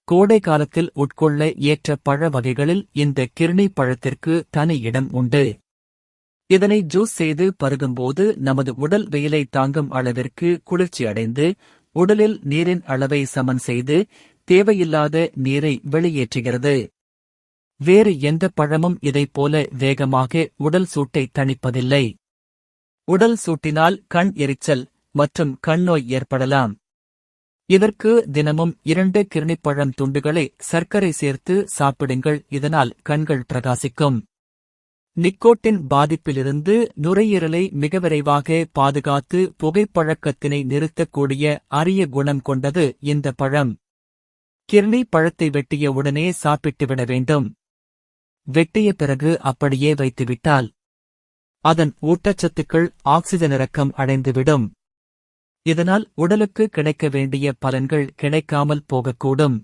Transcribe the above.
கோடை காலத்தில் உட்கொள்ள ஏற்ற பழ வகைகளில் இந்த கிர்னி பழத்திற்கு தனி இடம் உண்டு. இதனை ஜூஸ் செய்து பருகும்போது நமது உடல் வெயிலை தாங்கும் அளவிற்கு குளிர்ச்சியடைந்து உடலில் நீரின் அளவை சமன் செய்து தேவையில்லாத நீரை வெளியேற்றுகிறது. வேறு எந்த பழமும் இதைப்போல வேகமாக உடல் சூட்டை தணிப்பதில்லை. உடல் சூட்டினால் கண் எரிச்சல் மற்றும் கண்ணோய் ஏற்படலாம். இதற்கு தினமும் 2 கிர்னிப்பழம் துண்டுகளை சர்க்கரை சேர்த்து சாப்பிடுங்கள். இதனால் கண்கள் பிரகாசிக்கும். நிக்கோட்டின் பாதிப்பிலிருந்து நுரையீரலை மிக விரைவாக பாதுகாத்து புகைப்பழக்கத்தினை நிறுத்தக்கூடிய அரிய குணம் கொண்டது இந்த பழம். கிர்னி பழத்தை வெட்டிய உடனே சாப்பிட்டுவிட வேண்டும். வெட்டிய பிறகு அப்படியே வைத்துவிட்டால் அதன் ஊட்டச்சத்துக்கள் ஆக்சிஜனிறக்கம் அடைந்துவிடும். இதனால் உடலுக்கு கிடைக்க வேண்டிய பலன்கள் கிடைக்காமல் போகக்கூடும்.